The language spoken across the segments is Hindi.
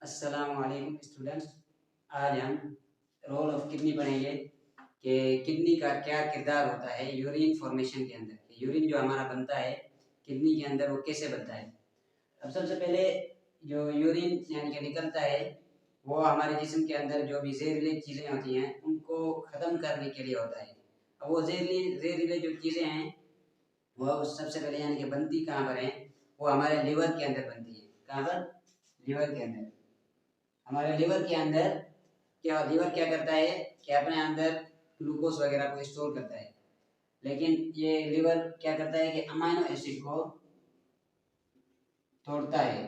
अस्सलाम वालेकुम स्टूडेंट्स। आज हम रोल ऑफ किडनी पढ़ेंगे कि किडनी का क्या किरदार होता है यूरिन फॉर्मेशन के अंदर। यूरिन जो हमारा बनता है किडनी के अंदर वो कैसे बनता है। अब सबसे पहले जो यूरिन यानी कि निकलता है वो हमारे जिस्म के अंदर जो भी जहरीली चीज़ें होती हैं उनको ख़त्म करने के लिए होता है। अब वो जहरीले जो चीज़ें हैं वो सबसे पहले यानी कि बनती कहाँ पर है, वो हमारे लिवर के अंदर बनती है। कहाँ पर? लिवर के अंदर। हमारे लिवर के अंदर लिवर क्या करता है कि अपने अंदर ग्लूकोज वगैरह को स्टोर करता है, लेकिन ये लिवर क्या करता है कि अमाइनो एसिड को तोड़ता है।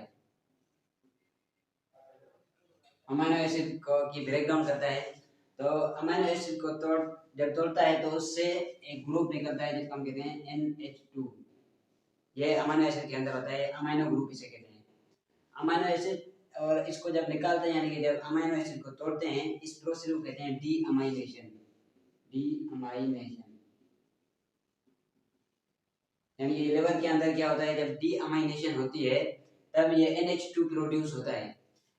अमाइनो एसिड को की ब्रेकडाउन करता है। तो अमाइनो एसिड को जब तोड़ता है तो उससे एक ग्रुप निकलता है जिसको हम कहते हैं NH2। ये अमाइनो एसिड के अंदर होता है, अमाइनो ग्रुप इसे कहते हैं। अमाइनो एसिड और इसको जब निकालते हैं यानी कि जब अमाइनो एसिड को तोड़ते हैं इस प्रोसेस को कहते हैं डीअमाइनेशन। डीअमाइनेशन यानी कि लिवर के अंदर क्या होता है, जब डीअमाइनेशन होती है तब ये NH2 प्रोड्यूस होता है।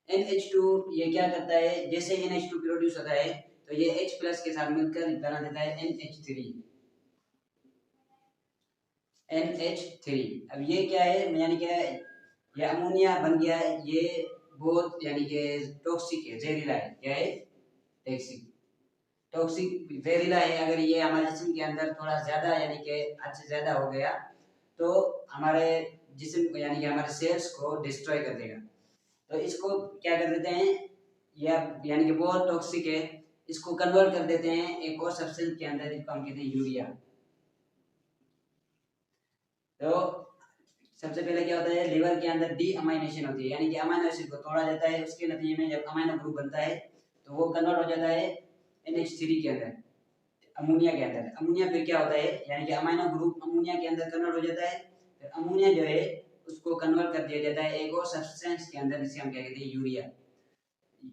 NH2 ये क्या करता है, जैसे NH2 प्रोड्यूस होता है तो ये H प्लस के साथ मिलकर बना देता है NH3। NH3 अब ये क्या है, यानी क्या है, ये अमोनिया बन गया है। ये बहुत यानी कि टॉक्सिक है, जहरीला है। क्या है? टॉक्सिक जहरीला है। अगर ये हमारे जिस्म के अंदर थोड़ा ज्यादा यानी कि हद से ज्यादा हो गया तो हमारे जिस्म को यानी कि हमारे सेल्स को डिस्ट्रॉय कर देगा। तो इसको क्या कर देते हैं, या यानी कि बहुत टॉक्सिक है, इसको कन्वर्ट कर देते हैं एक और सब्सटेंस के अंदर जिसको हम कहते हैं यूरिया। तो सबसे पहले क्या होता है, लिवर के अंदर डीअमाइनेशन होती है यानी कि अमाइनो एसिड को तोड़ा जाता है। उसके नतीजे में जब अमाइनो ग्रुप बनता है तो वो कन्वर्ट हो जाता है NH3 के अंदर, अमोनिया के अंदर। अमोनिया फिर क्या होता है, यानी कि अमाइनो ग्रुप अमोनिया के अंदर कन्वर्ट हो जाता है। फिर अमोनिया जो है उसको कन्वर्ट कर दिया जाता है एक और सब्सटेंस के अंदर जिसे हम क्या कहते हैं, यूरिया।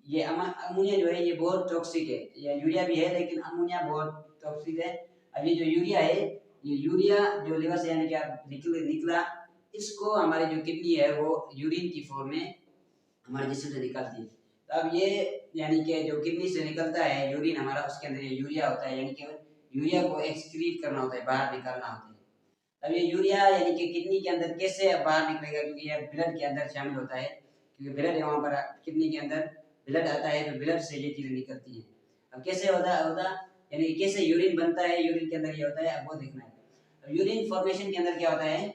ये अमोनिया जो है ये बहुत टॉक्सिक है, या यूरिया भी है लेकिन अमोनिया बहुत टॉक्सिक है। अब ये जो यूरिया है, ये यूरिया जो लिवर से यानी कि निकला, इसको हमारी जो किडनी है वो यूरिन की फॉर्म में हमारे जिस्म से निकलती है। तो अब ये यानी कि जो किडनी से निकलता है यूरिन हमारा, उसके अंदर ये यूरिया होता है, यानी कि यूरिया को एक्सक्रीट करना होता है, बाहर निकालना होता है। अब ये यूरिया यानी कि किडनी के अंदर कैसे बाहर निकलेगा, क्योंकि ये ब्लड के अंदर शामिल होता है, क्योंकि ब्लड है वहाँ पर किडनी के अंदर, ब्लड आता है तो ब्लड से ये चीजें निकलती हैं। अब कैसे होता यानी कैसे यूरिन बनता है, यूरिन के अंदर ये होता है, अब वो देखना है। अब यूरिन फॉर्मेशन के अंदर क्या होता है,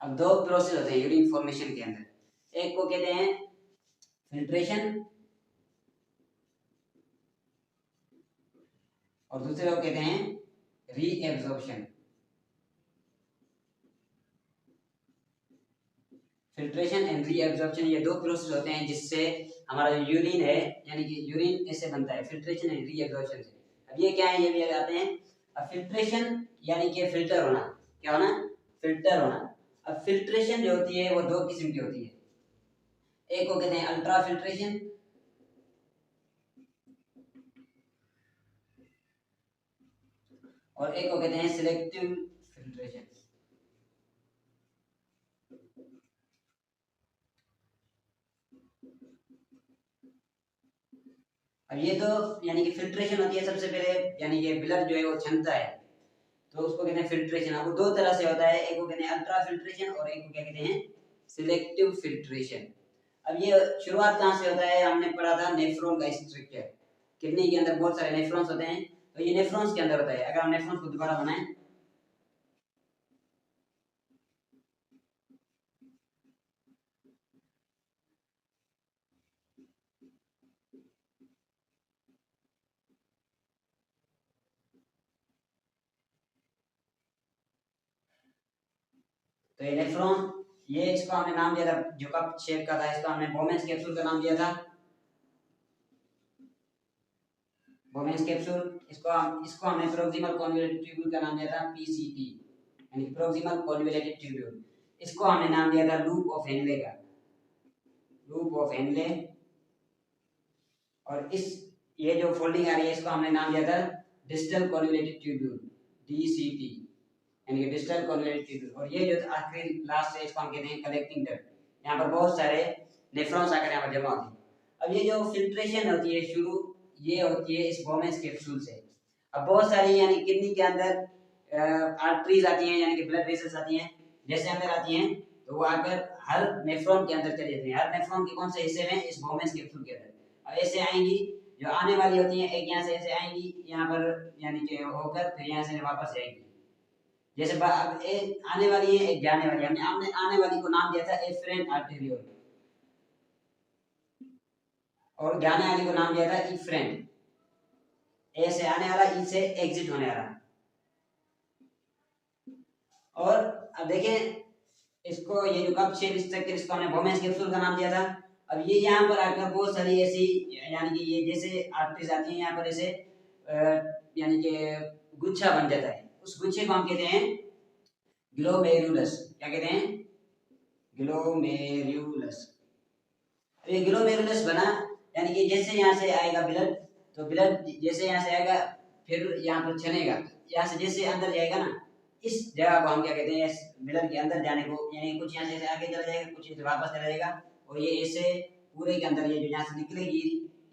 अब दो प्रोसेस होते हैं यूरिन फॉर्मेशन के अंदर। एक को कहते हैं फिल्ट्रेशन और दूसरे को कहते हैं रीएब्जॉर्प्शन। फिल्ट्रेशन एंड रीएब्जॉर्प्शन ये दो प्रोसेस होते हैं जिससे हमारा जो यूरिन है यानी कि यूरिन ऐसे बनता है, फिल्ट्रेशन एंड रीएब्जॉर्प्शन से। अब ये क्या है, ये भी आते हैं। अब फिल्ट्रेशन यानी कि फिल्टर होना, क्या होना, फिल्टर होना। अब फिल्ट्रेशन जो होती है वो दो किस्म की होती है। एक को कहते हैं अल्ट्रा फिल्ट्रेशन और एक को कहते हैं सिलेक्टिव फिल्ट्रेशन। अब ये तो यानी कि फिल्ट्रेशन होती है सबसे पहले, यानी कि ब्लड जो है वो छनता है तो उसको कहते हैं फिल्ट्रेशन। अब वो दो तरह से होता है, एक को कहते हैं अल्ट्रा फिल्ट्रेशन और एक को क्या कहते हैं, सिलेक्टिव फिल्ट्रेशन। अब ये शुरुआत कहाँ से होता है, हमने पढ़ा था नेफ्रॉन का स्ट्रक्चर। किडनी के अंदर बहुत सारे नेफ्रॉन्स होते हैं, तो ये नेफ्रॉन्स के अंदर होता है। अगर हम नेफ्रॉन्स को दोबारा बनाएं तो ये नेफ्रॉन, ये इसको हमने नाम दिया था, जो कप शेप का था इसको हमने बोमेंस कैप्सूल का नाम दिया था, बोमेंस कैप्सूल। इसको हमने प्रोक्सिमल कॉन्वोल्यूटेड ट्यूब्यूल का नाम दिया था PCT, यानी प्रोक्सिमल कॉन्वोल्यूटेड ट्यूब्यूल। इसको हमने नाम दिया था लूप ऑफ हेनले का, लूप ऑफ हेनले। और इस ये जो फोल्डिंग आ रही है इसको हमने नाम दिया था डिस्टल कॉन्वोल्यूटेड ट्यूब्यूल, DCT, यानी कि डिस्टल कॉन्वोल्यूटेड ट्यूब्यूल। और ये जो आखिरी लास्ट है इसको हम कहते हैं कलेक्टिंग डक्ट। यहाँ पर बहुत सारे नेफ्रॉन्स आकर यहाँ पर जमा होते हैं। अब ये जो फिल्ट्रेशन होती है शुरू ये होती है इस बोमेंस कैप्सूल से। अब बहुत सारी यानी किडनी के अंदर आर्टरीज आती हैं यानी कि ब्लड वेसल्स आती हैं, जैसे अंदर आती हैं तो वो आकर हर नेफ्रॉन के अंदर चली जाती हैं। हर नेफ्रॉन के कौन से हिस्से में? इस बोमेंस कैप्सूल के अंदर। अब ऐसे आएंगी जो आने वाली होती हैं, एक यहाँ से ऐसे आएंगी यहाँ पर यानी कि होकर फिर यहाँ से वापस जाएंगी। जैसे अब एक आने वाली है एक जाने वाली है। हमने आने वाली को नाम दिया था एफरेंट आर्टेरियोल और जाने वाली को नाम दिया था इफ्रेंट। ए से आने वाला, ई से एग्जिट होने वाला। और अब देखें इसको ये जो कप शेप स्ट्रक्चर इसको हमने बोमेंस कैप्सूल का नाम दिया था। अब ये यहाँ पर आकर बहुत सारी ऐसी यानी कि ये जैसे आर्टरीज आती हैं यहाँ पर ऐसे यानी कि गुच्छा बन जाता है। उस गुच्छे को हम कहते हैं ग्लोमेरुलस। क्या कहते हैं? ग्लोमेरुलस। ये ग्लोमेरुलस बना यानी कि जैसे यहाँ से आएगा ब्लड तो ब्लड जैसे यहाँ से आएगा फिर यहाँ पर चलेगा, यहाँ से जैसे अंदर जाएगा ना इस जगह को हम क्या कहते हैं? ब्लड के अंदर जाने को, यानी कुछ यहाँ से आगे चला जाएगा कुछ से वापस चला जाएगा और ये ऐसे पूरे के अंदर ये जो यहाँ से निकलेगी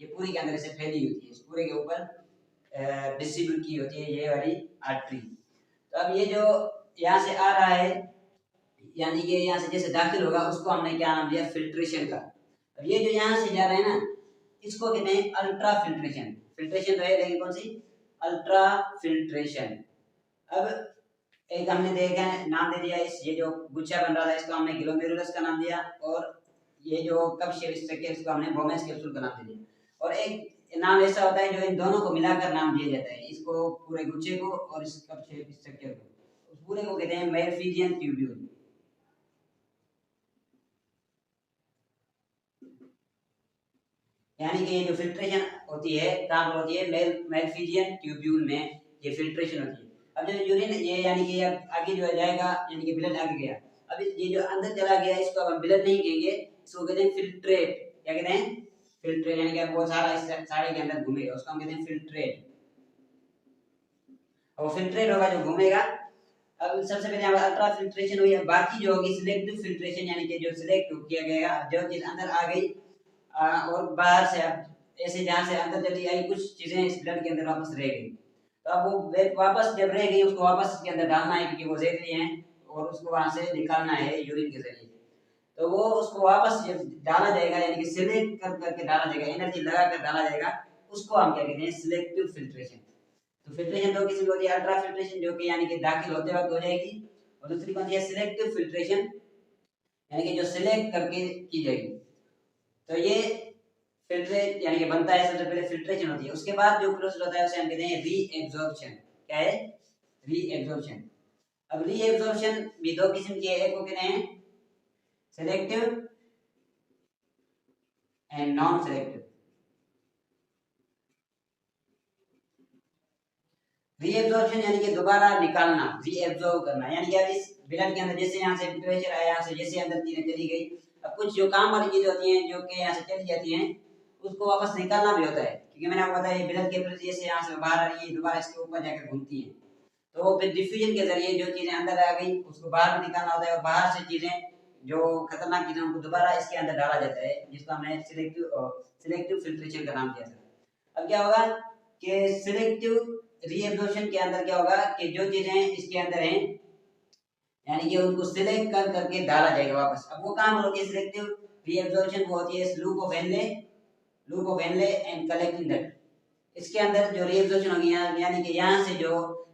ये पूरे के अंदर ऐसे फैली होती है, इस पूरे के ऊपर डिस्ट्रीब्यूट की होती है ये वाली आर्टरी। तो अब ये जो यहाँ से आ रहा है यानी कि यहाँ से जैसे दाखिल होगा उसको हमने क्या नाम दिया? फिल्ट्रेशन का। अब ये जो यहाँ से जा रहा है ना इसको कहते हैं अल्ट्रा फिल्ट्रेशन। फिल्ट्रेशन रहे लेकिन कौन सी? Ultra filtration. अब एक हमने देखा है नाम दे दिया इस ये जो गुच्छा बन रहा था इसको हमने ग्लोमेरुलस का नाम दिया और ये जो कप शेप स्ट्रक्चर इसको हमने बोमेंस कैप्सूल का नाम दे दिया। और एक नाम ऐसा होता है जो इन दोनों को मिलाकर नाम दिया जाता है, इसको पूरे गुच्छे को और इस कप शेप स्ट्रक्चर को, उस पूरे को कहते हैं मेलफिजियन ट्यूब्यूल। यानी कि ये जो फिल्ट्रेशन होती है कहाँ पर होती है? मेलफिजियन ट्यूब्यूल में ये फिल्ट्रेशन होती है। अब जो यूरिन ये यानी कि अब आगे जो जाएगा यानी कि ब्लड आगे गया, अब ये जो अंदर चला गया इसको अब हम ब्लड नहीं कहेंगे, इसको कहते हैं फिल्ट्रेट। क्या कहते हैं? फिल्ट्रेट। यानी कि वो सारा इस सारे के अंदर घूमेगा उसको हम कहते हैं फिल्ट्रेट। और फिल्ट्रेट होगा जो घूमेगा। अब सबसे पहले हमारा अल्ट्रा फिल्ट्रेशन हुई है, बाकी जो होगी सिलेक्टिव फिल्ट्रेशन यानी कि जो सिलेक्ट किया गया जो चीज अंदर आ गई और बाहर से अब ऐसे जहाँ से अंदर चली आई कुछ चीजें इस ब्लड के अंदर वापस रह गई, तो अब वो वापस जब रह गई उसको वापस इसके अंदर डालना है क्योंकि वो जहरीली है और उसको वहां से निकालना है यूरिन के जरिए। तो वो उसको वापस जब डाला जाएगा यानी कि सिलेक्ट कर करके डाला जाएगा, एनर्जी लगा कर डाला जाएगा, उसको हम क्या कहते हैं? Selective filtration. तो फिल्ट्रेशन दो किस्म की होती है, अल्ट्रा फिल्ट्रेशन जो कि यानी कि दाखिल होते वक्त हो जाएगी और दूसरी कौन सी है? सिलेक्टिव फिल्ट्रेशन यानी कि जो सिलेक्ट करके की जाएगी। तो ये फिल्ट्रेट यानी कि बनता है सबसे पहले फिल्ट्रेशन होती है, उसके बाद जो प्रोसेस होता है उसे हम कहते हैं रीएब्जॉर्प्शन। क्या है? रीएब्जॉर्प्शन। अब रीएब्जॉर्प्शन भी दो किस्म की है, एक को कहते हैं selective and non selective. Reabsorption यानी कि दोबारा निकालना, रीएब्जॉर्ब करना, यानी कि इस ब्लड के अंदर जैसे यहाँ से प्रेशर आया यहाँ से जैसे अंदर चीजें चली गई, अब कुछ जो काम वाली चीजें होती हैं जो कि यहाँ से चली जाती हैं उसको वापस निकालना भी होता है, क्योंकि मैंने आपको बताया ब्लड के प्रेशर जैसे यहाँ से बाहर आ रही है दोबारा इसके ऊपर जाकर घूमती है, तो फिर डिफ्यूजन के जरिए जो चीजें अंदर आ गई उसको बाहर निकालना होता है और बाहर से चीजें जो खतरनाक चीजों को दोबारा इसके अंदर डाला जाता है, जिसको हमने सिलेक्टिव फिल्ट्रेशन का नाम दिया था। अब क्या होगा कि सिलेक्टिव रीएब्जॉर्प्शन के अंदर क्या होगा कि जो चीजें इसके अंदर हैं यानी कि उनको सिलेक्ट कर करके डाला जाएगा वापस। अब वो काम होती है सिलेक्टिव रीएब्जॉर्प्शन वो होती है loop of Henle and collecting duct. इसके अंदर जो रीएब्जॉर्प्शन होगी यानी कि यहाँ से जो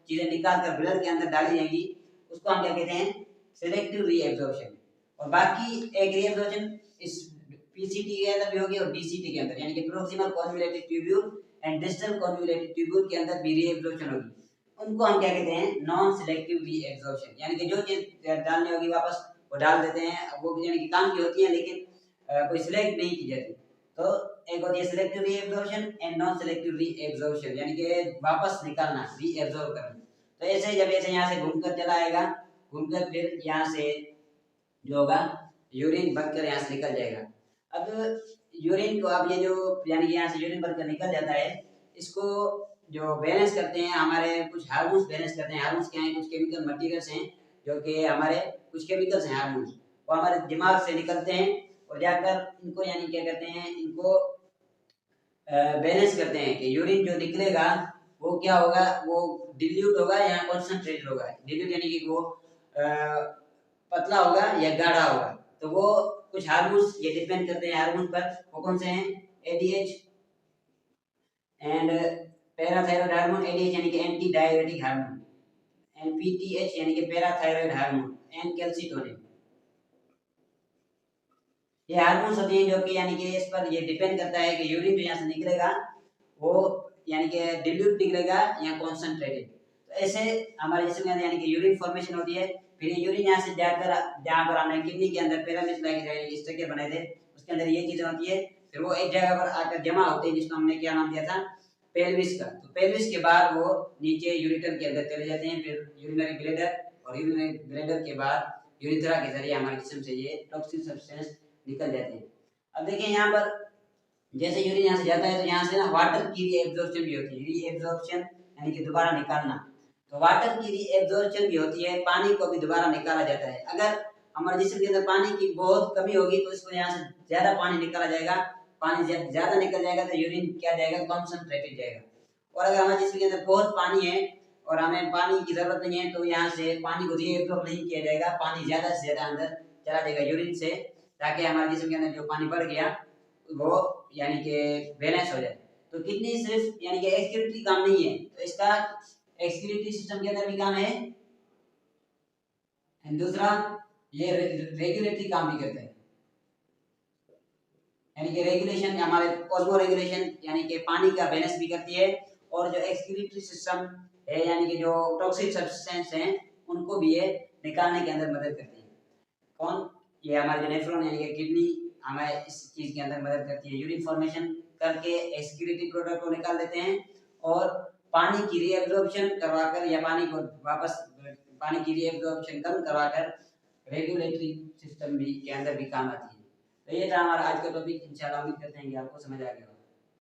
चीजें निकाल कर ब्लड के अंदर डाली जाएंगी उसको हम क्या कहते हैं? Selective reabsorption. और बाकी एक रीएब्जॉर्प्शन इस पीसीटी के अंदर भी होगी और डीसीटी के अंदर यानी कि proximal convoluted tubule and distal convoluted tubule के अंदर भी रीएब्जॉर्प्शन होगी, उनको हम क्या कहते हैं? Non selective reabsorption. यानी कि जो चीज डालनी होगी वापस वो डाल देते हैं, वो यानी कि काम की होती है लेकिन कोई सिलेक्ट नहीं की जाती। तो एक होती है selective reabsorption and non selective reabsorption यानी कि वापस निकालना, रीएब्जॉर्ब करना। तो ऐसे जब ऐसे यहाँ से घूमकर चला आएगा, घूमकर फिर यहाँ से जो होगा यूरिन बनकर यहाँ से निकल जाएगा। अब यूरिन को अब ये जो यानी कि यहाँ से यूरिन बनकर निकल जाता है इसको जो बैलेंस करते हैं, हमारे कुछ हार्मोन्स बैलेंस करते हैं। हार्मोन्स क्या हैं? कुछ केमिकल मटेरियल्स हैं जो कि हमारे कुछ केमिकल्स हैं हार्मोन्स, वो हमारे दिमाग से निकलते हैं और जाकर इनको यानी क्या कहते हैं, इनको बैलेंस करते हैं कि यूरिन जो निकलेगा वो क्या होगा, वो डिल्यूट होगा या कॉन्सेंट्रेटेड होगा। डिल्यूट यानी कि वो पतला होगा या गाढ़ा होगा। तो वो कुछ हार्मोन्स ये डिपेंड करते हैं हार्मोन पर। वो कौन से हैं? ADH and parathyroid hormone. ADH यानी कि एंटी डायरेटिक हार्मोन, एनपीटीएच यानी कि पैराथायरॉयड हार्मोन, एंड कैल्सिटोनिन। ये हार्मोन्स होते हैं जो कि यानी कि इस पर ये डिपेंड करता है कि यूरिन जो यहाँ से निकलेगा वो यानी कि डिल्यूट निकलेगा या कॉन्सेंट्रेटेड। तो ऐसे हमारे जिसम के अंदर यानी कि यूरिन फॉर्मेशन होती है। फिर ये यूरिन यहाँ से जाकर जहाँ पर हमने किडनी के अंदर पिरामिड स्ट्रक्चर बनाए थे उसके अंदर ये चीजें होती है। फिर वो एक जगह पर आकर जमा होते हैं जिसको हमने क्या नाम दिया था? पेल्विस का। तो पेल्विस के बाद वो नीचे यूरेटर के अंदर चले जाते हैं, फिर यूरिनरी ब्लैडर, और यूरिनरी ब्लैडर के बाद यूरिथ्रा के जरिए हमारे जिस्म से ये टॉक्सिक सब्सटेंस निकल जाते हैं। अब देखिए यहाँ पर जैसे यूरिन यहाँ से जाता है तो यहाँ से ना वाटर की रीएब्जॉर्प्शन भी होती है। रीएब्जॉर्प्शन यानी कि दोबारा निकालना। तो वाटर की रीएब्जॉर्प्शन भी होती है, पानी को भी दोबारा निकाला जाता है। अगर हमारे जिस्म के अंदर पानी की बहुत कमी होगी तो इसको यहाँ से ज्यादा पानी निकाला जाएगा। पानी ज्यादा निकल जाएगा तो यूरिन क्या जाएगा? कॉन्सेंट्रेटेड जाएगा। और अगर हमारे जिस्म के अंदर बहुत पानी है और हमें पानी की जरूरत नहीं है तो यहाँ से पानी को रीएब्जॉर्ब नहीं किया जाएगा, पानी ज्यादा से ज्यादा अंदर चला जाएगा यूरिन से, ताकि हमारे जिस्म के अंदर जो पानी बढ़ गया वो यानी कि बैलेंस हो जाए। तो किडनी सिर्फ यानी कि एक्सक्रीटरी काम नहीं है, तो इसका एक्सक्रीटरी सिस्टम के अंदर भी काम है। दूसरा ये रेगुलेटरी काम भी करता है, यानी कि रेगुलेशन, हमारे ऑस्मो रेगुलेशन यानी कि पानी का बैलेंस भी करती है। और जो एक्सक्रीटरी सिस्टम है यानी कि जो टॉक्सिक सब्सटेंस हैं उनको भी ये निकालने के अंदर मदद करती है। कौन? ये हमारे जो नेफ्रॉन यानी कि किडनी हमें इस चीज के अंदर मदद करती है। यूरिन फॉर्मेशन करके एक्सक्रीटरी प्रोडक्ट को निकाल देते हैं और पानी की रीएब्जॉर्प्शन करवाकर या पानी को वापस पानी की रीएब्जॉर्प्शन कम करवाकर रेगुलेटरी सिस्टम भी के अंदर भी काम आती है। तो ये था हमारा आज का टॉपिक। इंशाल्लाह उम्मीद करते हैं कि आपको समझ आ गया।